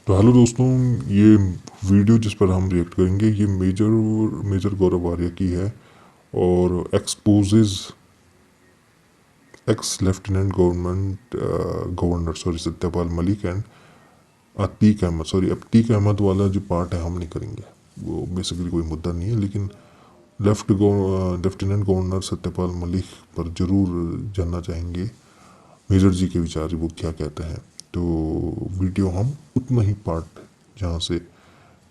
तो हेलो दोस्तों, ये वीडियो जिस पर हम रिएक्ट करेंगे ये मेजर गौरव आर्या की है और exposes ex lieutenant governor Satyapal Malik and Atiq Ahmed. Atiq Ahmed वाला जो पार्ट है हम नहीं करेंगे, वो बेसिकली कोई मुद्दा नहीं है, लेकिन लेफ्टिनेंट गवर्नर सत्यपाल मलिक पर जरूर जानना चाहेंगे मेजर जी के विचार, वो क्या कहते हैं। तो वीडियो हम उतना ही पार्ट जहाँ से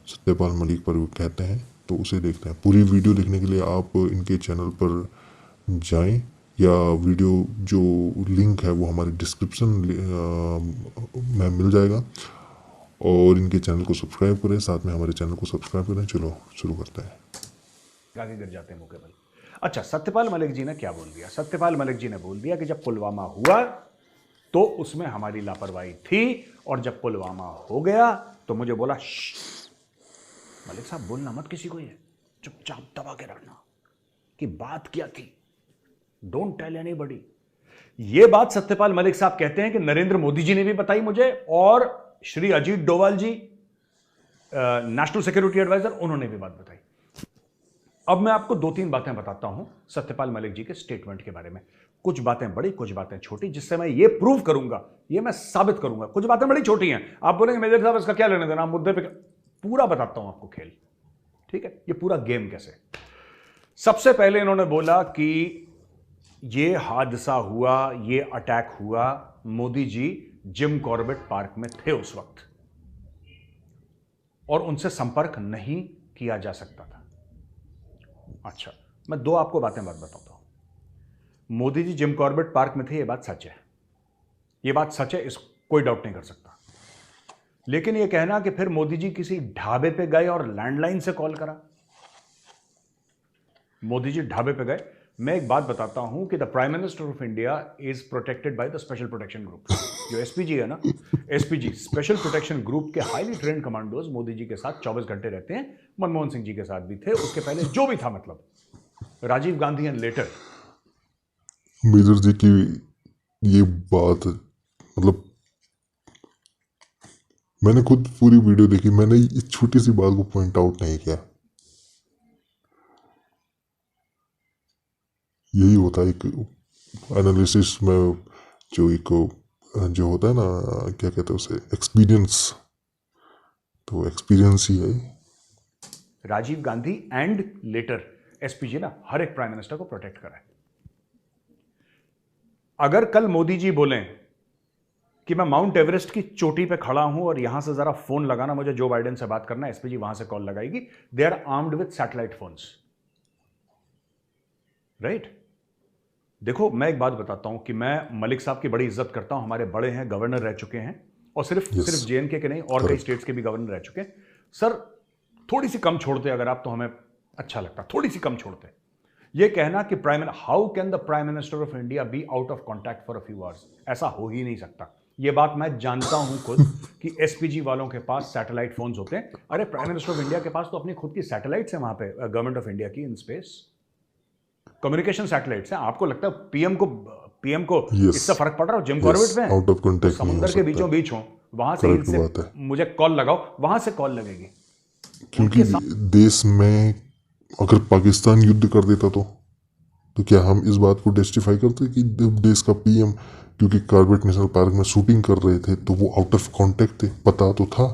सत्यपाल मलिक पर वो कहते हैं तो उसे देखते हैं। पूरी वीडियो देखने के लिए आप इनके चैनल पर जाएं या वीडियो जो लिंक है वो हमारे डिस्क्रिप्शन में मिल जाएगा, और इनके चैनल को सब्सक्राइब करें, साथ में हमारे चैनल को सब्सक्राइब करें। चलो शुरू करते हैं। आगे गिर जाते हैं मुकेबल। अच्छा, सत्यपाल मलिक जी ने क्या बोल दिया? सत्यपाल मलिक जी ने बोल दिया कि जब पुलवामा हुआ तो उसमें हमारी लापरवाही थी, और जब पुलवामा हो गया तो मुझे बोला मलिक साहब बोलना मत किसी को, ये चुपचाप दबा के रखना कि बात क्या थी, डोंट टेल एनीबॉडी। ये बात सत्यपाल मलिक साहब कहते हैं कि नरेंद्र मोदी जी ने भी बताई मुझे, और श्री अजीत डोवाल जी नेशनल सिक्योरिटी एडवाइजर, उन्होंने भी बात बताई। अब मैं आपको दो तीन बातें बताता हूं सत्यपाल मलिक जी के स्टेटमेंट के बारे में। कुछ बातें बड़ी, कुछ बातें छोटी, जिससे मैं ये प्रूव करूंगा, ये मैं साबित करूंगा। कुछ बातें बड़ी छोटी हैं, आप बोलेंगे मेजर साहब इसका क्या लेने देना, आप मुद्दे पे पूरा बताता हूं आपको खेल। ठीक है, ये पूरा गेम कैसे। सबसे पहले इन्होंने बोला कि ये हादसा हुआ, ये अटैक हुआ, Modi ji Jim Corbett park में थे उस वक्त और उनसे संपर्क नहीं किया जा सकता था। अच्छा, मैं दो आपको बात बताता हूं। Modi ji Jim Corbett park में थे, यह बात सच है, यह बात सच है, इस कोई डाउट नहीं कर सकता। लेकिन यह कहना कि फिर मोदी जी किसी ढाबे पे गए और लैंडलाइन से कॉल करा, मोदी जी ढाबे पे गए। मैं एक बात बताता हूं कि the prime minister of India is protected by the special protection group. जो एसपीजी है ना, एसपीजी स्पेशल प्रोटेक्शन ग्रुप के highly trend commandos Modi ji के साथ 24 घंटे रहते हैं। मनमोहन सिंह जी के साथ भी थे, उसके पहले जो भी था, मतलब Rajiv Gandhi and later. Major ji की ये बात, मतलब मैंने खुद पूरी वीडियो देखी, मैंने इस छोटी सी बात को पॉइंट आउट नहीं किया। यही होता है एक एनालिसिस में, जो एक जो होता है ना, क्या कहते हैं उसे, एक्सपीरियंस। तो एक्सपीरियंस ही है। Rajiv Gandhi and later, SPG ना हर एक प्राइम मिनिस्टर को प्रोटेक्ट करा है। अगर कल मोदी जी बोलें कि मैं माउंट एवरेस्ट की चोटी पे खड़ा हूं और यहां से जरा फोन लगाना, मुझे जो बाइडेन से बात करना है, एसपीजी वहां से कॉल लगाएगी। They are armed with satellite phones, right. देखो, मैं एक बात बताता हूं कि मैं मलिक साहब की बड़ी इज्जत करता हूं, हमारे बड़े हैं, गवर्नर रह चुके हैं, और सिर्फ यस, सिर्फ जेएनके के नहीं, और कई करेक्ट। स्टेट्स के भी गवर्नर रह चुके हैं। सर, थोड़ी सी कम छोड़ते अगर आप, तो हमें अच्छा लगता, थोड़ी सी कम छोड़ते। ये कहना कि how can the prime minister of India be out of contact for a few hours, ऐसा हो ही नहीं सकता। ये बात मैं जानता हूं खुद कि एसपीजी वालों के पास सैटेलाइट फोन्स होते हैं। अरे, प्राइम मिनिस्टर ऑफ इंडिया के पास तो अपनी खुद की सैटेलाइट्स है वहां पे, गवर्नमेंट ऑफ इंडिया की इन स्पेस कम्युनिकेशन सैटेलाइट्स हैं। आपको लगता है पीएम को यस, इससे फर्क पड़ रहा हो जिम यस, कॉर्बेट में? आउट ऑफ वो कॉन्टेक्ट नहीं हो समुंदर के सकता बीचों है। बीच हो, वहां से करेक्ट इनसे बात है, मुझे कॉल लगाओ, वहां से कॉल लगेगी क्योंकि उनके साथ। देश में अगर पाकिस्तान युद्ध कर देता तो क्या हम इस बात को जस्टिफाई करते कि जब देश का पीएम, क्योंकि कॉर्बेट नेशनल पार्क में शूटिंग कर रहे थे तो वो आउट ऑफ कांटेक्ट थे, पता तो था।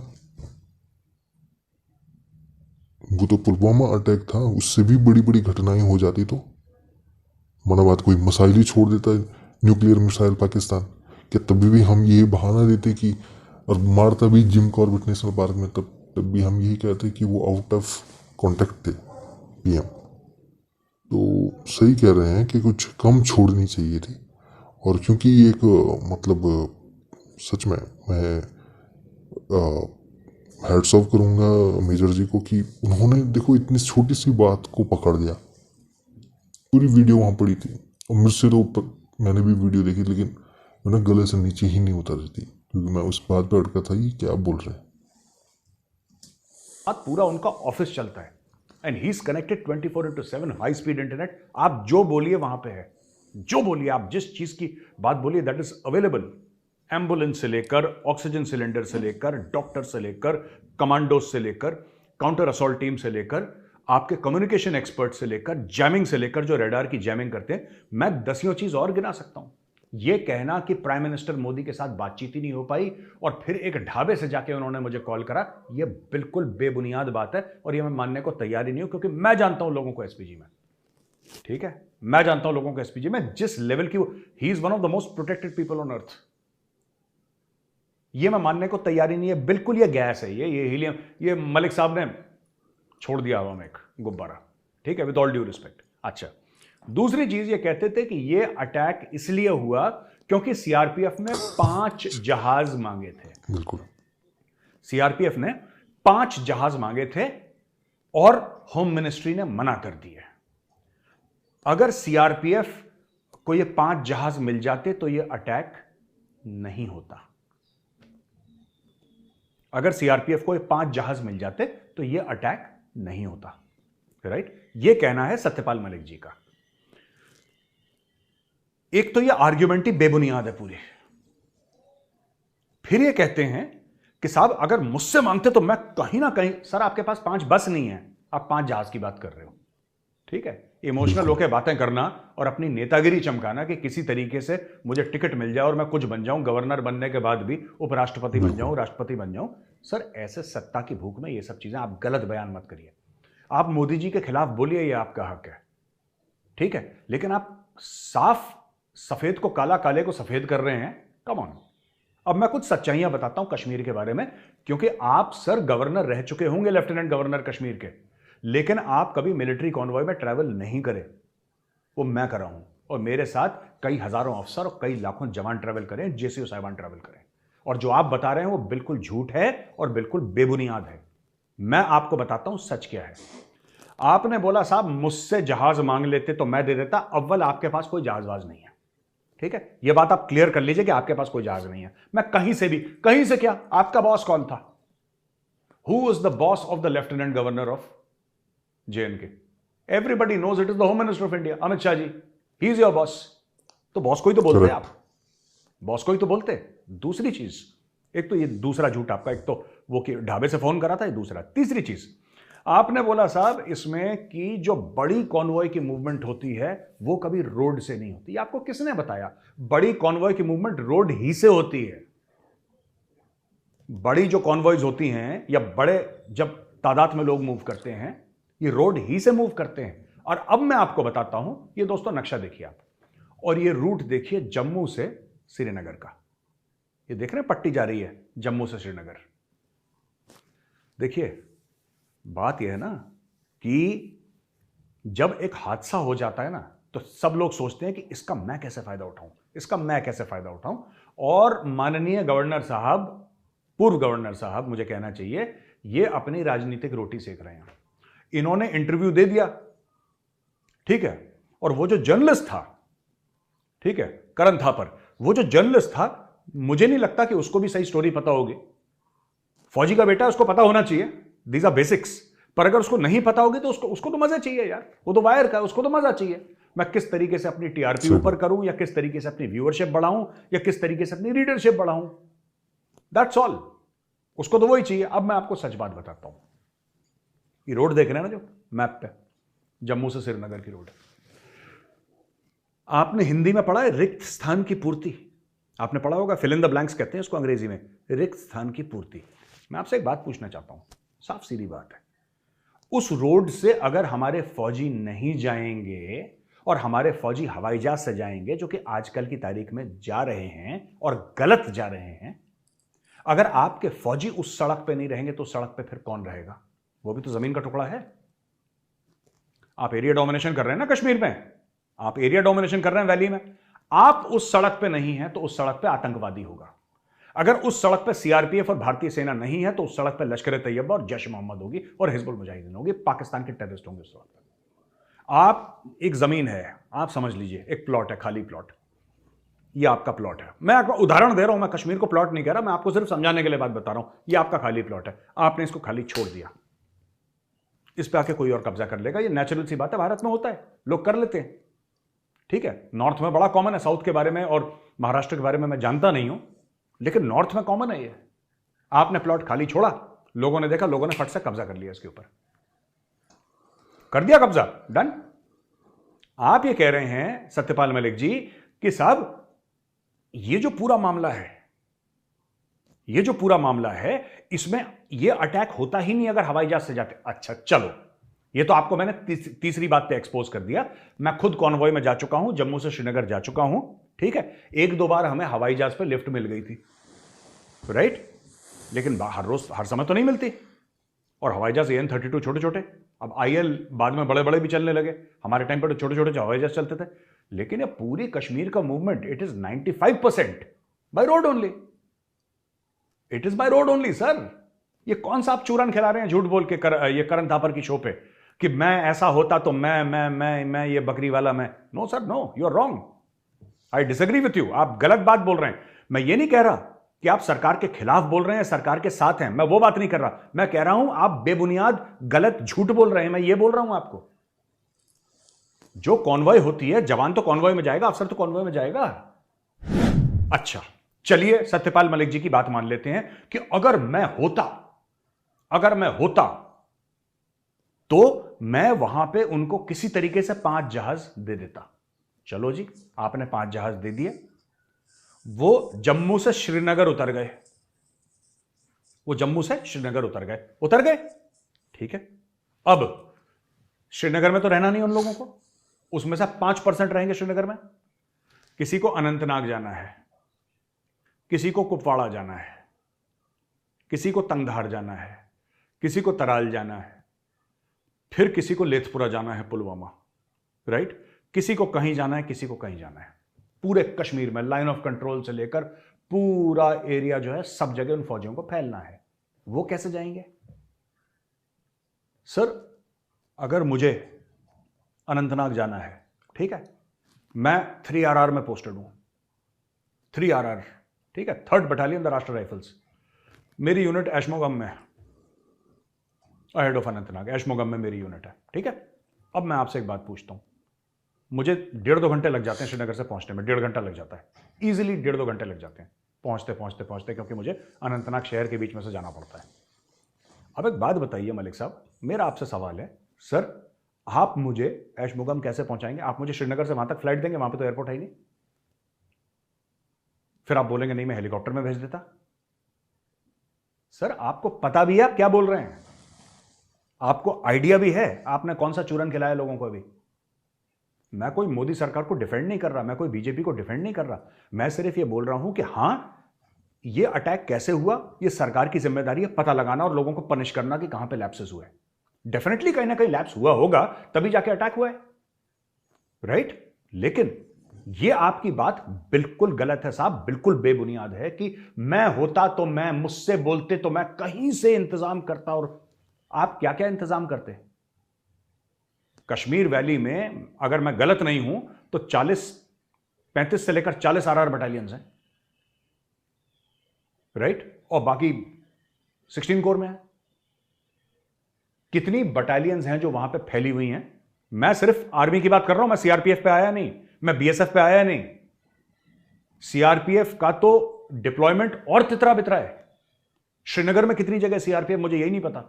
वो तो पुलवामा अटैक था, उससे भी बड़ी बड़ी घटनाएं हो जाती तो मना बात, कोई मिसाइल ही छोड़ देता है, न्यूक्लियर मिसाइल पाकिस्तान, क्या तभी भी हम ये बहाना देते कि, और मारता भी जिम कॉर्बेट नेशनल पार्क में, तब भी हम यही कहते कि वो आउट ऑफ कॉन्टेक्ट थे पीएम। तो सही कह रहे हैं कि कुछ कम छोड़नी चाहिए थी। और क्योंकि एक मतलब सच में मैं हैट्स ऑफ करूँगा मेजर जी को कि उन्होंने देखो इतनी छोटी सी बात को पकड़ लिया। पूरी वीडियो वहाँ पड़ी थी और मुझसे तो ऊपर, मैंने भी वीडियो देखी, लेकिन मैंने गले से नीचे ही नहीं उतर रही थी, क्योंकि मैं उस बात पर अड़का था, ये क्या बोल रहे हैं। पूरा उनका ऑफिस चलता है and he is connected 24/7 high speed internet. आप जो बोलिए वहां पे है, जो बोलिए आप, जिस चीज की बात बोलिए दैट इज अवेलेबल। एम्बुलेंस से लेकर, ऑक्सीजन सिलेंडर से लेकर, डॉक्टर से लेकर, कमांडोज से लेकर, काउंटर असॉल्ट टीम से लेकर, आपके कम्युनिकेशन एक्सपर्ट से लेकर, जैमिंग से लेकर, जो रेडार की जैमिंग करते हैं, मैं दसियों चीज और गिना सकता हूं। यह कहना कि प्राइम मिनिस्टर मोदी के साथ बातचीत ही नहीं हो पाई और फिर एक ढाबे से जाके उन्होंने मुझे कॉल करा, यह बिल्कुल बेबुनियाद बात है और यह मैं मानने को तैयार ही नहीं हूं, क्योंकि मैं जानता हूं लोगों को एसपीजी में। ठीक है, मैं जानता हूं लोगों को एसपीजी में जिस लेवल की, he is one of the most protected people on earth. ये मैं मानने को तैयार ही नहीं है। बिल्कुल ये गैस है, ये हीलियम, ये मलिक साहब ने छोड़ दिया हवा में एक गुब्बारा। ठीक है, विद ऑल ड्यू रिस्पेक्ट। अच्छा, दूसरी चीज ये कहते थे कि ये अटैक इसलिए हुआ क्योंकि सीआरपीएफ ने 5 जहाज मांगे थे। बिल्कुल, सीआरपीएफ ने 5 जहाज मांगे थे और होम मिनिस्ट्री ने मना कर दिए। अगर सीआरपीएफ को ये 5 जहाज मिल जाते तो ये अटैक नहीं होता। अगर सीआरपीएफ को ये 5 जहाज मिल जाते तो ये अटैक नहीं होता। राइट, ये कहना है सत्यपाल मलिक जी का। एक तो ये आर्ग्यूमेंट ही बेबुनियाद है पूरी। फिर ये कहते हैं कि साहब अगर मुझसे मांगते तो मैं कहीं ना कहीं, सर आपके पास 5 बस नहीं है, आप 5 जहाज की बात कर रहे हो। ठीक है, इमोशनल होकर बातें करना और अपनी नेतागिरी चमकाना कि किसी तरीके से मुझे टिकट मिल जाए और मैं कुछ बन जाऊं, गवर्नर बनने के बाद भी उपराष्ट्रपति बन जाऊं, राष्ट्रपति बन जाऊं। सर ऐसे सत्ता की भूख में ये सब चीजें आप गलत बयान मत करिए। आप मोदी जी के खिलाफ बोलिए, ये आपका हक है। ठीक है, लेकिन आप साफ सफेद को काला, काले को सफेद कर रहे हैं। Come on. अब मैं कुछ सच्चाइयां बताता हूं कश्मीर के बारे में, क्योंकि आप सर गवर्नर रह चुके होंगे, लेफ्टिनेंट गवर्नर कश्मीर के, लेकिन आप कभी मिलिट्री कॉन्वॉय में ट्रैवल नहीं करे। वो मैं कर रहा हूं और मेरे साथ कई हजारों अफसर और कई लाखों जवान ट्रैवल करें, जेसीओ साहिबान ट्रैवल करें। और जो आप बता रहे हैं वो बिल्कुल झूठ है और बिल्कुल बेबुनियाद है। मैं आपको बताता हूं सच क्या है। आपने बोला साहब मुझसे जहाज मांग लेते तो मैं दे देता। अव्वल आपके पास कोई जहाजबाज नहीं है। ठीक है, यह बात आप क्लियर कर लीजिए कि आपके पास कोई जहाज नहीं है। मैं कहीं से भी, कहीं से क्या, आपका बॉस कौन था? Who was the boss of the lieutenant governor of J and K? Everybody knows it is the home minister of India, Amit Shah ji. He is your boss. तो बॉस को ही तो बोलते आप, बॉस को ही तो बोलते। दूसरी चीज, एक तो ये दूसरा झूठ आपका, एक तो वो कि ढाबे से फोन करा था, ये दूसरा। तीसरी चीज, आपने बोला साहब इसमें कि जो बड़ी कॉन्वॉय की मूवमेंट होती है वो कभी रोड से नहीं होती। आपको किसने बताया? बड़ी कॉन्वॉय की मूवमेंट रोड ही से होती है। बड़ी जो कॉन्वॉयज होती हैं या बड़े जब तादाद में लोग मूव करते हैं, ये रोड ही से मूव करते हैं। और अब मैं आपको बताता हूं, ये दोस्तों नक्शा देखिए आप, और ये रूट देखिए जम्मू से श्रीनगर का। ये देख रहे हैं पट्टी जा रही है जम्मू से श्रीनगर। देखिए बात यह है ना कि जब एक हादसा हो जाता है ना तो सब लोग सोचते हैं कि इसका मैं कैसे फायदा उठाऊं, इसका मैं कैसे फायदा उठाऊं। और माननीय गवर्नर साहब, पूर्व गवर्नर साहब मुझे कहना चाहिए, ये अपनी राजनीतिक रोटी सेक रहे हैं। इन्होंने इंटरव्यू दे दिया, ठीक है, और वो जो जर्नलिस्ट था, ठीक है, करण थापर, वो जो जर्नलिस्ट था, मुझे नहीं लगता कि उसको भी सही स्टोरी पता होगी। फौजी का बेटा, उसको पता होना चाहिए, दीज आर बेसिक्स। पर अगर उसको नहीं पता होगी तो उसको तो मजा चाहिए यार, वो तो वायर का, उसको तो मजा चाहिए। मैं किस तरीके से अपनी टीआरपी ऊपर करूं, या किस तरीके से अपनी व्यूअरशिप बढ़ाऊं, या किस तरीके से अपनी रीडरशिप बढ़ाऊं, दैट्स ऑल। उसको तो वही चाहिए। अब मैं आपको सच बात बताता हूं। ये रोड देख रहे हैं ना जो मैप पे, जम्मू से श्रीनगर की रोड। आपने हिंदी में पढ़ा है रिक्त स्थान की पूर्ति? आपने पढ़ा होगा, फिल इन द ब्लैंक्स कहते हैं इसको अंग्रेजी में, रिक्त स्थान की पूर्ति। मैं आपसे एक बात पूछना चाहता हूं, साफ सीधी बात है। उस रोड से अगर हमारे फौजी नहीं जाएंगे और हमारे फौजी हवाई जहाज से जाएंगे, जो कि आजकल की तारीख में जा रहे हैं और गलत जा रहे हैं, अगर आपके फौजी उस सड़क पे नहीं रहेंगे तो उस सड़क पे फिर कौन रहेगा? वो भी तो जमीन का टुकड़ा है। आप एरिया डोमिनेशन कर रहे हैं ना कश्मीर में, आप एरिया डोमिनेशन कर रहे हैं वैली में। आप उस सड़क पे नहीं है तो उस सड़क पे आतंकवादी होगा। अगर उस सड़क पे सीआरपीएफ और भारतीय सेना नहीं है तो उस सड़क पे लश्कर तैयबा और जैश मोहम्मद होगी और हिजबुल मुजाहिदीन होगी, पाकिस्तान के टेररिस्ट होंगे उस सड़क पे। आप, एक जमीन है, आप समझ लीजिए एक प्लॉट है, खाली प्लॉट, ये आपका प्लॉट है। मैं आपको उदाहरण दे रहा हूं, मैं कश्मीर को प्लॉट नहीं कह रहा, मैं आपको सिर्फ समझाने के लिए बात बता रहा हूं। ये आपका खाली प्लॉट है, आपने इसको खाली छोड़ दिया, इस पे आके कोई और कब्जा कर लेगा। ये नेचुरल सी बात है, भारत में होता है, लोग कर लेते हैं। ठीक है, नॉर्थ में बड़ा कॉमन है, साउथ के बारे में और महाराष्ट्र के बारे में मैं जानता नहीं हूं, लेकिन नॉर्थ में कॉमन है ये। आपने प्लॉट खाली छोड़ा, लोगों ने देखा, लोगों ने फट से कब्जा कर लिया इसके ऊपर, कर दिया कब्जा, डन। आप ये कह रहे हैं सत्यपाल मलिक जी कि साहब ये जो पूरा मामला है, ये जो पूरा मामला है, इसमें ये अटैक होता ही नहीं अगर हवाई जहाज से जाते। अच्छा चलो, ये तो आपको मैंने तीसरी बात पे एक्सपोज कर दिया। मैं खुद कॉन्वॉय में जा चुका हूं, जम्मू से श्रीनगर जा चुका हूं, ठीक है। एक दो बार हमें हवाई जहाज पे लिफ्ट मिल गई थी, राइट, लेकिन हर रोज हर समय तो नहीं मिलती। और हवाई जहाज AN-32 छोटे छोटे, अब IL बाद में बड़े बड़े भी चलने लगे, हमारे टाइम पर तो छोटे छोटे हवाई जहाज चलते थे। लेकिन ये पूरी कश्मीर का movement it is 95% by road only, it is by road only sir. ये कौन सा आप चूरन खिला रहे हैं झूठ बोल के ये करण थापर की शो पे कि मैं ऐसा होता तो मैं ये बकरी वाला मैं। No sir, no, you are wrong, I disagree with you. आप गलत बात बोल रहे हैं। मैं ये नहीं कह रहा कि आप सरकार के खिलाफ बोल रहे हैं, सरकार के साथ हैं, मैं वो बात नहीं कर रहा। मैं कह रहा हूं आप बेबुनियाद गलत झूठ बोल रहे हैं, मैं ये बोल रहा हूं आपको। जो कॉन्वॉय होती है, जवान तो कॉन्वॉय में जाएगा, अफसर तो कॉन्वॉय में जाएगा। अच्छा चलिए सत्यपाल मलिक जी की बात मान लेते हैं कि अगर मैं होता तो मैं वहां पे उनको किसी तरीके से 5 जहाज दे देता। चलो जी, आपने 5 जहाज दे दिए, वो जम्मू से श्रीनगर उतर गए, उतर गए, ठीक है। अब श्रीनगर में तो रहना नहीं उन लोगों को, उसमें से 5% रहेंगे श्रीनगर में। किसी को अनंतनाग जाना है, किसी को कुपवाड़ा जाना है, किसी को तंगधार जाना है, किसी को तराल जाना है, फिर किसी को लेथपुरा जाना है, पुलवामा, राइट, किसी को कहीं जाना है, किसी को कहीं जाना है। पूरे कश्मीर में लाइन ऑफ कंट्रोल से लेकर पूरा एरिया जो है, सब जगह उन फौजियों को फैलना है। वो कैसे जाएंगे सर? अगर मुझे अनंतनाग जाना है, ठीक है, मैं 3RR में पोस्टेड हूं, 3RR, ठीक है, 3rd बटालियन द राष्ट्र राइफल्स। मेरी यूनिट एशमोगम में है, अहेड ऑफ अनंतनाग, एशमोगम में मेरी यूनिट है, ठीक है। अब मैं आपसे एक बात पूछता हूं, मुझे 1.5-2 घंटे लग जाते हैं श्रीनगर से पहुंचने में, 1.5 घंटा लग जाता है, इजीली 1.5-2 घंटे लग जाते हैं पहुंचते, क्योंकि मुझे अनंतनाग शहर के बीच में से जाना पड़ता है। अब एक बात बताइए मलिक साहब, मेरा आपसे सवाल है, सर आप मुझे एशमुगम कैसे पहुंचाएंगे? आप मुझे श्रीनगर से वहां तक फ्लाइट देंगे, वहां पे तो एयरपोर्ट है ही नहीं। फिर आप बोलेंगे नहीं मैं हेलीकॉप्टर में भेज देता। सर आपको पता भी है आप क्या बोल रहे हैं, आपको आइडिया भी है आपने कौन सा चूरन खिलाया लोगों को। अभी मैं कोई मोदी सरकार को डिफेंड नहीं कर रहा, मैं कोई बीजेपी को डिफेंड नहीं कर रहा, मैं सिर्फ ये बोल रहा हूं कि हां ये अटैक कैसे हुआ, ये सरकार की जिम्मेदारी है पता लगाना और लोगों को पनिश करना कि कहां पे लैप्सेस हुए। डेफिनेटली कहीं ना कहीं लैप्स हुआ होगा, तभी जाके अटैक हुआ है, राइट। लेकिन ये आपकी बात बिल्कुल गलत है साहब, बिल्कुल बेबुनियाद है कि मैं होता तो मैं, मुझसे बोलते तो मैं कहीं से इंतजाम करता। और आप क्या क्या इंतजाम करते? कश्मीर वैली में अगर मैं गलत नहीं हूं तो 35 से लेकर 40 RR बटालियंस हैं, राइट, और बाकी 16 कोर में है। कितनी बटालियंस हैं जो वहां पे फैली हुई हैं? मैं सिर्फ आर्मी की बात कर रहा हूं, मैं CRPF पे आया नहीं, मैं BSF पे आया नहीं। CRPF का तो डिप्लॉयमेंट और तितरा बितरा है। श्रीनगर में कितनी जगह CRPF मुझे यही नहीं पता।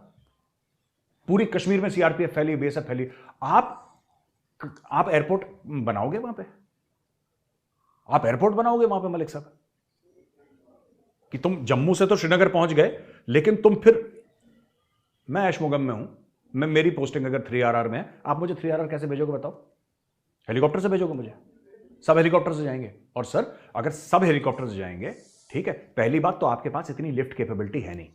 पूरी कश्मीर में CRPF फैली, BSF फैली। आप एयरपोर्ट बनाओगे वहां पे? आप एयरपोर्ट बनाओगे वहां पे मलिक साहब कि तुम जम्मू से तो श्रीनगर पहुंच गए, लेकिन तुम फिर, मैं एशमुगम में हूं, मैं, मेरी पोस्टिंग अगर 3RR में है, आप मुझे 3RR कैसे भेजोगे बताओ? हेलीकॉप्टर से भेजोगे मुझे? सब हेलीकॉप्टर से जाएंगे। और सर अगर सब हेलीकॉप्टर से जाएंगे, ठीक है, पहली बात तो आपके पास इतनी लिफ्ट कैपेबिलिटी है नहीं,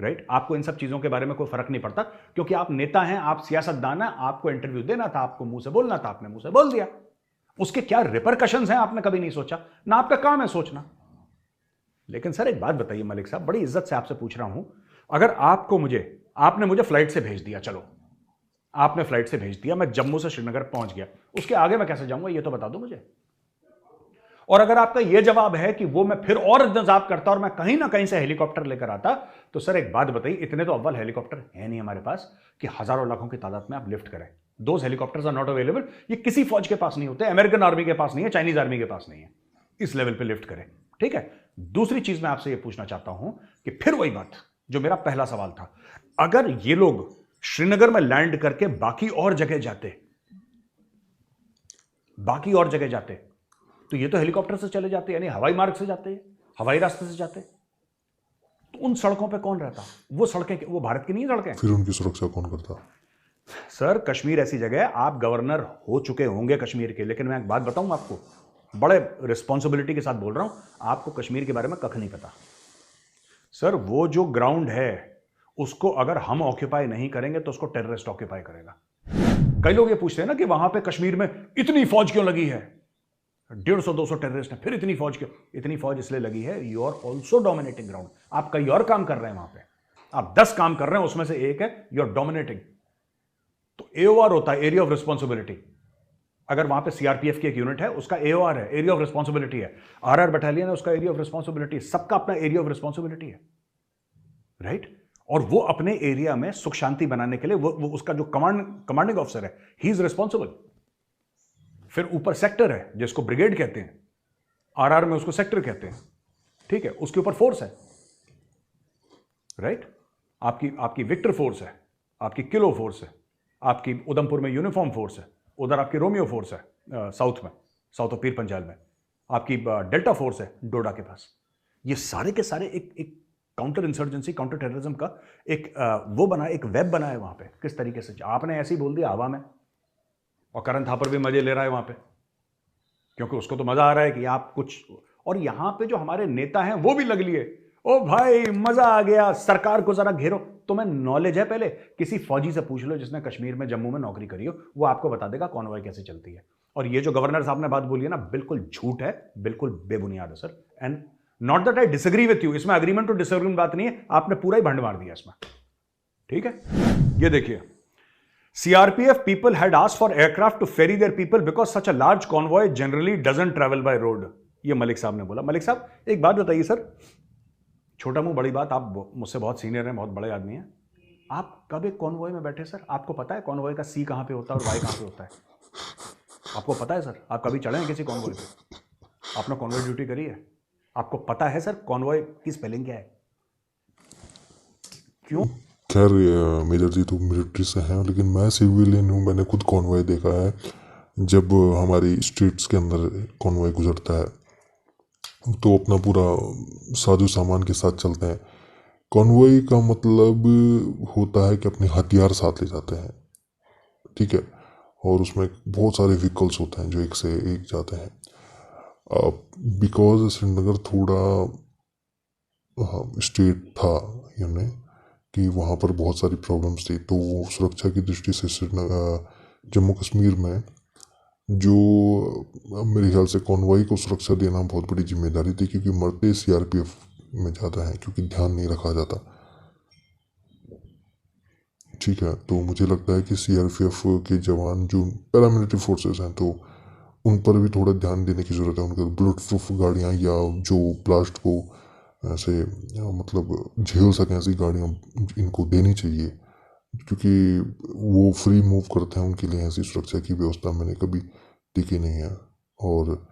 राइट। आपको इन सब चीजों के बारे में कोई फर्क नहीं पड़ता, क्योंकि आप नेता हैं, आप सियासतदान हैं, आपको इंटरव्यू देना था, आपको मुंह से बोलना था, आपने मुंह से बोल दिया। उसके क्या रिपरकशंस हैं आपने कभी नहीं सोचा, ना आपका काम है सोचना। लेकिन सर एक बात बताइए मलिक साहब, बड़ी इज्जत से आपसे पूछ रहा हूं, अगर आपने मुझे फ्लाइट से भेज दिया, चलो आपने फ्लाइट से भेज दिया, मैं जम्मू से श्रीनगर पहुंच गया, उसके आगे मैं कैसे जाऊंगा ये तो बता दो मुझे। और अगर आपका यह जवाब है कि वो मैं फिर और इंतजाम करता और मैं कहीं ना कहीं से हेलीकॉप्टर लेकर आता, तो सर एक बात बताइए, इतने तो अव्वल हेलीकॉप्टर है नहीं हमारे पास कि हजारों लाखों की तादाद में आप लिफ्ट करें। Those helicopters are not available. ये किसी फौज के पास नहीं होते, अमेरिकन आर्मी के पास नहीं है, चाइनीज आर्मी के पास नहीं है, इस लेवल पे लिफ्ट करें। ठीक है। दूसरी चीज मैं आपसे यह पूछना चाहता हूं कि फिर वही बात जो मेरा पहला सवाल था, अगर ये लोग श्रीनगर में लैंड करके बाकी और जगह जाते तो ये तो हेलीकॉप्टर से चले जाते, यानी हवाई मार्ग से जाते, हवाई रास्ते से जाते, तो उन सड़कों पे कौन रहता? वो सड़कें वो भारत की नहीं सड़कें। फिर उनकी सुरक्षा कौन करता? सर कश्मीर ऐसी जगह है, आप गवर्नर हो चुके होंगे कश्मीर के, लेकिन मैं एक बात बताऊं आपको, बड़े रिस्पॉन्सिबिलिटी के साथ बोल रहा हूं, आपको कश्मीर के बारे में कख नहीं पता। सर वो जो ग्राउंड है उसको अगर हम ऑक्यूपाई नहीं करेंगे तो उसको टेररिस्ट ऑक्यूपाई करेगा। कई लोग ये पूछते हैं ना कि वहां पे कश्मीर में इतनी फौज क्यों लगी है, 150-200 टेररिस्ट है, फिर इतनी फौज क्यों? इतनी फौज इसलिए लगी है, you are also dominating ground. आप कई और काम कर रहे हैं वहां पे, आप 10 काम कर रहे हैं, उसमें से एक है यू आर डोमिनेटिंग। तो एओआर होता है, एरिया ऑफ रिस्पॉन्सिबिलिटी। अगर वहां पे सीआरपीएफ की एक यूनिट है, उसका एओआर है, एरिया ऑफ रिस्पॉन्सिबिलिटी है। आरआर बटालियन है, उसका एरिया ऑफ रिस्पॉन्सिबिलिटी, सबका अपना एरिया ऑफ रिस्पॉन्सिबिलिटी है, राइट? और वो अपने एरिया में सुख शांति बनाने के लिए वो उसका जो कमांडिंग ऑफिसर है, ही इज रिस्पॉन्सिबल। फिर ऊपर सेक्टर है जिसको ब्रिगेड कहते हैं, आरआर में उसको सेक्टर कहते हैं, ठीक है? उसके ऊपर फोर्स है, राइट? आपकी विक्टर फोर्स है, आपकी किलो फोर्स है, आपकी उधमपुर में यूनिफॉर्म फोर्स है, उधर आपकी रोमियो फोर्स है, साउथ में, साउथ ऑफ पीर पंजाल में आपकी डेल्टा फोर्स है डोडा के पास। ये सारे के सारे एक काउंटर इंसर्जेंसी, काउंटर टेररिज्म का एक वो बना, एक वेब बना है वहां पे। किस तरीके से आपने ऐसे ही बोल दिया हवा में, और करण थापर भी मजे ले रहा है वहां पे, क्योंकि उसको तो मजा आ रहा है कि आप कुछ, और यहां पे जो हमारे नेता हैं वो भी लग लिए, ओ भाई मजा आ गया, सरकार को जरा घेरो। तुम्हें नॉलेज है? पहले किसी फौजी से पूछ लो जिसने कश्मीर में, जम्मू में नौकरी करी हो, वो आपको बता देगा कॉन्वॉय कैसे चलती है। और ये जो गवर्नर साहब ने बात बोली है ना, बिल्कुल झूठ है, बिल्कुल बेबुनियाद है sir. And not that I disagree with you, इसमें अग्रीमेंट टू डिसएग्रीमेंट बात नहीं है, आपने पूरा ही भंड मार दिया इसमें, ठीक है? ये देखिए, CRPF people had asked for aircraft to ferry their people because such a large convoy generally doesn't travel by road। ये मलिक साहब ने बोला। मलिक साहब एक बात बताइए सर, छोटा मुंह बड़ी बात, आप मुझसे बहुत सीनियर हैं, बहुत बड़े आदमी हैं, आप कब एक कॉन्वॉय में बैठे सर? आपको पता है कॉन्वॉय का सी कहां पे होता है और वाई कहां पे होता है? आपको पता है सर? आप कभी चढ़े हैं किसी कॉन्वॉय पे? आपने कॉन्वॉय ड्यूटी करी है? आपको पता है सर कॉन्वॉय की स्पेलिंग क्या है? क्यों? खैर मेजर जी तो मिलिट्री से हैं, लेकिन मैं सिविलियन हूँ, मैंने खुद कॉन्वॉय देखा है। जब हमारी स्ट्रीट्स के अंदर कॉन्वॉय गुजरता है तो अपना पूरा साजो सामान के साथ चलते हैं। कॉन्वॉय का मतलब होता है कि अपने हथियार साथ ले जाते हैं, ठीक है? और उसमें बहुत सारे व्हीकल्स होते हैं जो एक से एक जाते हैं। बिकॉज श्रीनगर थोड़ा स्टेट था यानी कि वहाँ पर बहुत सारी प्रॉब्लम्स थी, तो सुरक्षा की दृष्टि से श्रीनगर जम्मू कश्मीर में जो मेरे ख्याल से कॉन्वॉय को सुरक्षा देना बहुत बड़ी जिम्मेदारी थी, क्योंकि मरते CRPF में ज़्यादा है, क्योंकि ध्यान नहीं रखा जाता, ठीक है? तो मुझे लगता है कि CRPF के जवान जो पैरामिलिट्री फोर्सेस हैं, तो उन पर भी थोड़ा ध्यान देने की ज़रूरत है। उनके बुलेट प्रूफ गाड़ियाँ या जो ब्लास्ट को ऐसे मतलब झेल सकें ऐसी गाड़ियाँ इनको देनी चाहिए, क्योंकि वो फ्री मूव करते हैं, उनके लिए ऐसी सुरक्षा की व्यवस्था मैंने कभी देखी नहीं है। और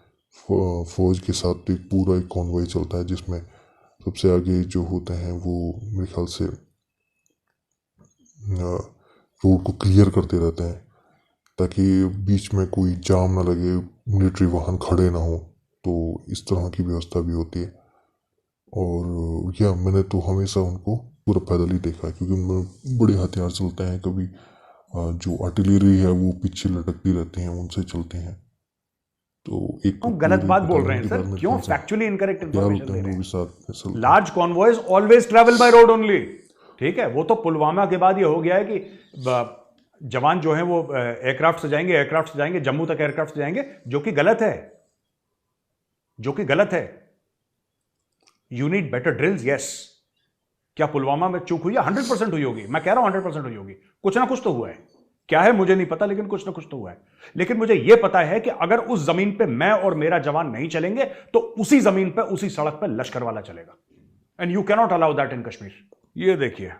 फौज के साथ एक पूरा एक कॉन्वॉय चलता है जिसमें सबसे आगे जो होते हैं वो मेरे ख्याल से रोड को क्लियर करते रहते हैं ताकि बीच में कोई जाम ना लगे, मिलिट्री वाहन खड़े ना हो, तो इस तरह की व्यवस्था भी होती है। और या मैंने तो हमेशा उनको पूरा पैदल ही देखा है, क्योंकि उनमें बड़े हथियार चलते हैं। कभी जो आर्टिलरी है वो पीछे लटकती रहती हैं, उनसे चलते हैं। तो एक गलत बात बोल रहे हैं सर, क्यों फैक्चुअली इनकरेक्ट इंफॉर्मेशन दे रहे हैं? Large convoys always travel by road only, ठीक है? वो तो पुलवामा के बाद ये हो गया है कि जवान जो हैं वो एयरक्राफ्ट से जाएंगे, जम्मू तक एयरक्राफ्ट से जाएंगे, जो कि गलत है, you need better drills. Yes, क्या पुलवामा में चूक हुई है? 100% हुई होगी, मैं कह रहा हूं 100% हुई होगी, कुछ ना कुछ तो हुआ है, क्या है मुझे नहीं पता, लेकिन कुछ ना कुछ तो हुआ है। लेकिन मुझे यह पता है कि अगर उस जमीन पे मैं और मेरा जवान नहीं चलेंगे तो उसी जमीन पे, उसी सड़क पे लश्कर वाला चलेगा, and you cannot allow that in Kashmir. ये देखिए,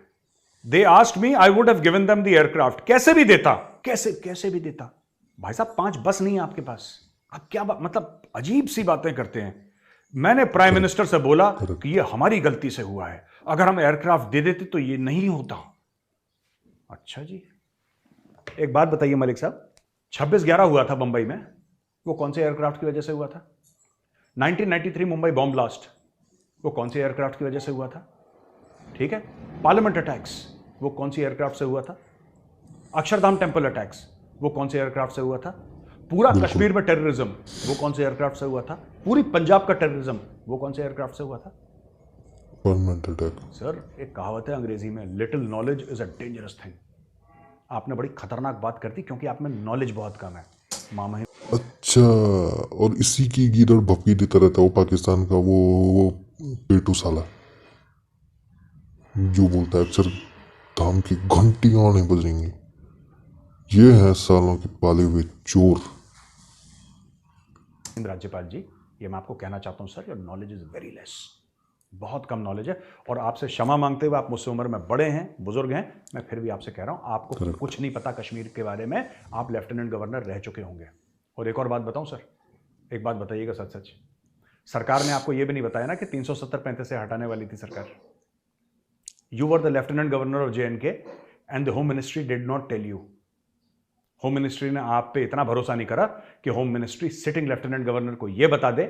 they asked me, I would have given them the aircraft. कैसे भी देता, कैसे भी देता भाई साहब, 5 बस नहीं है आपके पास, आप क्या मतलब अजीब सी बातें करते हैं। मैंने प्राइम मिनिस्टर से बोला कि ये हमारी गलती से हुआ है, अगर हम एयरक्राफ्ट दे देते तो ये नहीं होता। अच्छा जी, एक बात बताइए मलिक साहब, 26/11 हुआ था बंबई में, वो कौन से एयरक्राफ्ट की वजह से हुआ था? 1993 मुंबई बॉम्ब ब्लास्ट, वो कौन से एयरक्राफ्ट की वजह से हुआ था? ठीक है, पार्लियामेंट अटैक्स, वो कौन सी एयरक्राफ्ट से हुआ था? अक्षरधाम टेम्पल अटैक्स, वो कौन से एयरक्राफ्ट से हुआ था? पूरा कश्मीर में टेररिज्म, वो कौन से एयरक्राफ्ट से हुआ था? पूरी पंजाब का टेररिज्म, वो कौन से एयरक्राफ्ट से हुआ था? Permanent attack. सर, एक कहावत है अंग्रेजी में, little knowledge is a dangerous thing. आपने बड़ी खतरनाक बात कर दी क्योंकि आप में नॉलेज बहुत कम है। मामा ही अच्छा, और इसी की गिरड़ भपकी देता रहता है वो पाकिस्तान का वो पेटू साला, जो बोलता है अक्सर धाम की घंटियां नहीं बजेंगी। ये है सालों के पाले हुए चोर। राज्यपाल जी, ये मैं आपको कहना चाहता हूं sir, your knowledge is very less, बहुत कम नॉलेज है। और आपसे क्षमा मांगते हुए, आप मुझसे उम्र में बड़े हैं, बुजुर्ग हैं, मैं फिर भी आपसे कह रहा हूं, आपको कुछ नहीं पता कश्मीर के बारे में। आप लेफ्टिनेंट गवर्नर रह चुके होंगे। और एक और बात बताऊं सर, एक बात बताइएगा सच सच, सरकार ने आपको यह भी नहीं बताया ना कि 370-35 से हटाने वाली थी सरकार। You were the lieutenant governor of JNK and the home ministry did not tell you. Home ministry ने आप पे इतना भरोसा नहीं करा कि home ministry sitting lieutenant governor को यह बता दे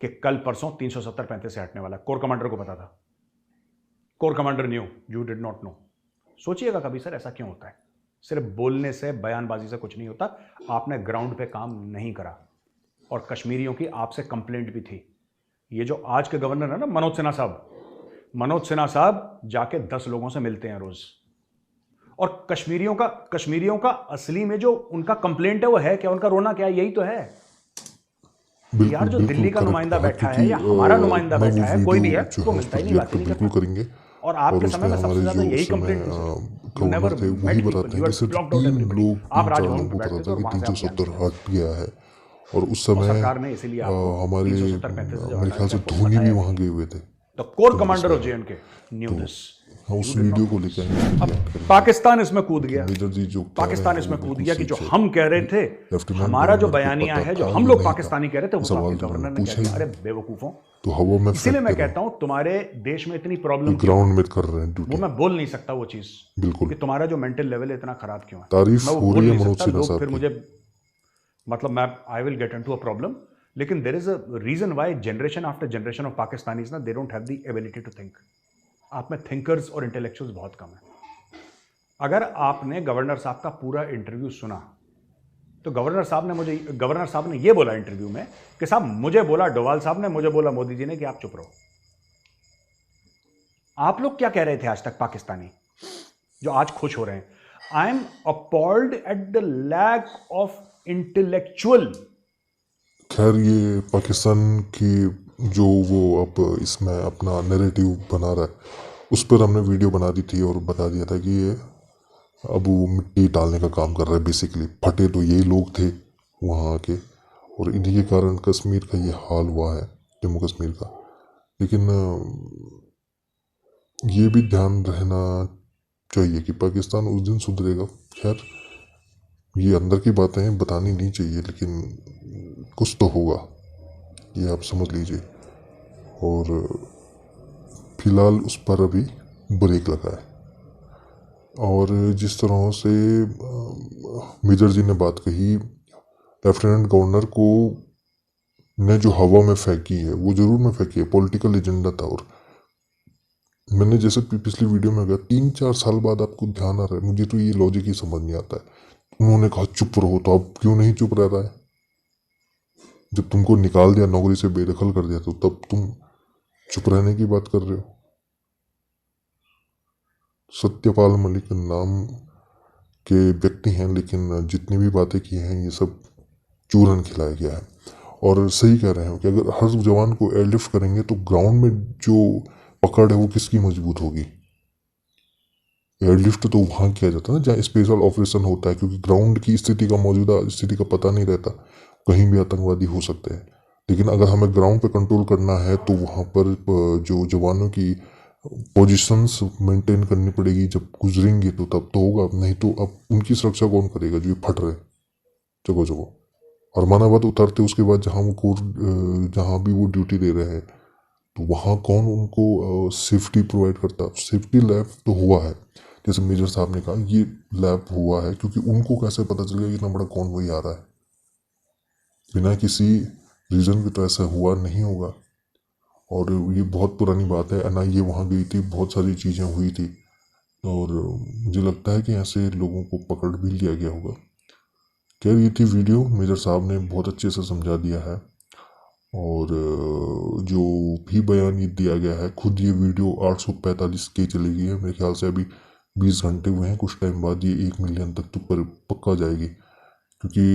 कि कल परसों 370-35 से हटने वाला। कोर कमांडर को पता था, core commander new, you did not know. सोचिएगा कभी सर, ऐसा क्यों होता है? सिर्फ बोलने से, बयानबाजी से कुछ नहीं होता। आपने ग्राउंड पे काम नहीं करा, और कश्मीरियों की आपसे कंप्लेंट भी थी। ये जो आज के गवर्नर है ना, मनोज सिन्हा साहब, मनोज सिन्हा साहब जाके 10 लोगों से मिलते हैं रोज। और कश्मीरियों का असली में जो उनका कंप्लेंट है वो है क्या? उनका रोना क्या है? यही तो है यार। जो दिल्ली का नुमाइंदा बैठा है या हमारा नुमाइंदा बैठा है, कोई भी है, वो मिलता ही नहीं, बात ही नहीं बिल्कुल करता। करेंगे। और आपके समय में सबसे हमारे ज्यादा जो यही उस समय कंप्लेंट थी सर। यू गवर्नर नेवर थे वही मेट बताते पीपल, हैं यू कि आर सिर्फ ब्लॉक्ड आउट एवरीबडी। आप 3-4 राजभवन पे लोगों को पता बैठते थे था और कि वहां से आप ज्ञान 370 देते थे। हट गया है। और उस और समय सरकार ने इसीलिए आपको हमारे 370-35 से जो मेरे हटाया ख्याल था, से आपको धोनी भी बताया वहां भी। गए हुए थे। द कोर तो कमांडर इस ऑफ JNK न्यू दिस। हाँ, उस वीडियो को लेकर अब पाकिस्तान इसमें कूद गया, मेजर जी जो कह रहे पाकिस्तान हैं इसमें वो कूद बिल्कुल गया कि जो सच है। हम कह रहे थे, लेफ्टिनेंट हमारा जो गवर्नर को बयानिया पता है, जो था हम या लोग नहीं था, पाकिस्तानी कह रहे थे, वो तो सवाल आपके जो गवर्नर मैंने ने कह पूछा ही दिया। अरे नहीं। बेवकूफों, तो हवा में इसीलिए फेंक मैं दे रहा कहता हूं तुम्हारे देश में इतनी हूँ, प्रॉब्लम क्यों ग्राउंड है, में कर रहे हैं वो ड्यूटी। मैं बोल नहीं सकता वो चीज, बिल्कुल कि तुम्हारा जो मेंटल लेवल है इतना खराब क्यों है, तारीफ मैं वो हो बोल रही है नहीं मनोज सकता। सिन्हा लोग साहब फिर की। मुझे, मतलब मैं, I will get into a problem. लेकिन there is a reason why generation after generation of Pakistanis ना, they don't have the ability to think. आप में थिंकर्स और इंटेलेक्चुअल्स बहुत कम है। अगर आपने गवर्नर साहब का पूरा इंटरव्यू सुना, तो गवर्नर साहब ने यह बोला इंटरव्यू में कि साहब मुझे बोला डोवाल साहब ने, मुझे बोला मोदी जी ने कि आप चुप रहो। आप लोग क्या कह रहे थे आज तक पाकिस्तानी, जो आज खुश हो रहे हैं? I am appalled at the lack of intellectual. खैर ये पाकिस्तान की जो वो अब इसमें अपना नैरेटिव बना रहा है, उस पर हमने वीडियो बना दी थी और बता दिया था कि ये अब वो मिट्टी डालने का काम कर रहा है। बेसिकली फटे तो यही लोग थे वहाँ के, और इन्हीं के कारण कश्मीर का ये हाल हुआ है, जम्मू कश्मीर का। लेकिन ये भी ध्यान रहना चाहिए कि पाकिस्तान उस दिन सुधरेगा। खैर ये अंदर की बातें बतानी नहीं चाहिए, लेकिन कुछ तो होगा, ये आप समझ लीजिए। और फिलहाल उस पर अभी ब्रेक लगा है। और जिस तरह से मेजर जी ने बात कही, लेफ्टिनेंट गवर्नर को ने जो हवा में फेंकी है, वो जरूर में फेंकी है, पॉलिटिकल एजेंडा था। और मैंने जैसे पिछली वीडियो में गया, 3-4 साल बाद आपको ध्यान आ रहा है, मुझे तो ये लॉजिक ही समझ नहीं आता है। उन्होंने कहा चुप रहो, तो अब क्यों नहीं चुप रह रहा है? जब तुमको निकाल दिया, नौकरी से बेदखल कर दिया, तो तब तुम चुप रहने की बात कर रहे हो। सत्यपाल मलिक नाम के व्यक्ति हैं, लेकिन जितनी भी बातें की हैं ये सब चूरन खिलाया गया है। और सही कह रहे हैं कि अगर हर जवान को एयरलिफ्ट करेंगे तो ग्राउंड में जो पकड़ है वो किसकी मजबूत होगी? एयरलिफ्ट तो वहाँ किया जाता है ना जहाँ स्पेशल ऑपरेशन होता है, क्योंकि ग्राउंड की स्थिति का, मौजूदा स्थिति का पता नहीं रहता, कहीं भी आतंकवादी हो सकते हैं। लेकिन अगर हमें ग्राउंड पे कंट्रोल करना है तो वहाँ पर जो जवानों की पोजीशंस मेंटेन करनी पड़ेगी। जब गुजरेंगे तो तब तो होगा, नहीं तो अब उनकी सुरक्षा कौन करेगा जो ये फट रहे जगह जगह? अरमानाबाद उतारते उसके बाद जहाँ वो कोर्ट जहाँ भी वो ड्यूटी दे रहे हैं, तो वहाँ कौन उनको सेफ्टी प्रोवाइड करता? सेफ्टी लैब तो हुआ है, जैसे मेजर साहब ने कहा ये लैब हुआ है, क्योंकि उनको कैसे पता चल गया कि इतना बड़ा कॉन्वॉय आ रहा है? बिना किसी रीज़न के तो ऐसा हुआ नहीं होगा। और ये बहुत पुरानी बात है, एनआईए वहाँ गई थी, बहुत सारी चीज़ें हुई थी, और मुझे लगता है कि ऐसे लोगों को पकड़ भी लिया गया होगा। खैर ये थी वीडियो, मेजर साहब ने बहुत अच्छे से समझा दिया है, और जो भी बयान ये दिया गया है, खुद ये वीडियो 845K चली गई है, मेरे ख्याल से अभी 20 घंटे हुए हैं, कुछ टाइम बाद ये 1 मिलियन तक तो पर पक्का जाएगी, क्योंकि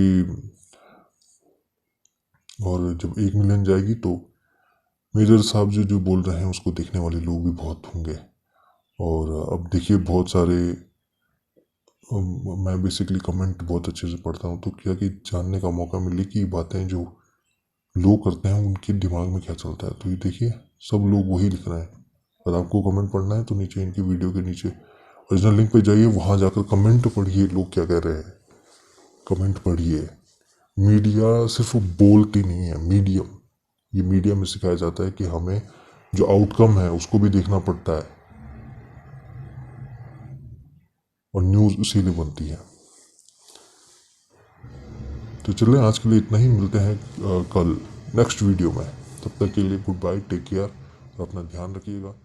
और जब 1 मिलियन जाएगी तो मेजर साहब जो जो बोल रहे हैं उसको देखने वाले लोग भी बहुत होंगे। और अब देखिए बहुत सारे मैं बेसिकली कमेंट बहुत अच्छे से पढ़ता हूँ, तो क्या कि जानने का मौका मिले कि बातें जो लोग करते हैं उनके दिमाग में क्या चलता है। तो ये देखिए सब लोग वही लिख रहे हैं। अगर आपको कमेंट पढ़ना है तो नीचे इनकी वीडियो के नीचे ओरिजिनल लिंक पे जाइए, वहाँ जाकर कमेंट पढ़िए लोग क्या कह रहे हैं, कमेंट पढ़िए। मीडिया सिर्फ बोलती नहीं है, मीडियम, ये मीडिया में सिखाया जाता है कि हमें जो आउटकम है उसको भी देखना पड़ता है, और न्यूज़ इसीलिए बनती है। तो चलिए आज के लिए इतना ही, मिलते हैं कल नेक्स्ट वीडियो में। तब तक के लिए गुड बाय, टेक केयर, और अपना ध्यान रखिएगा।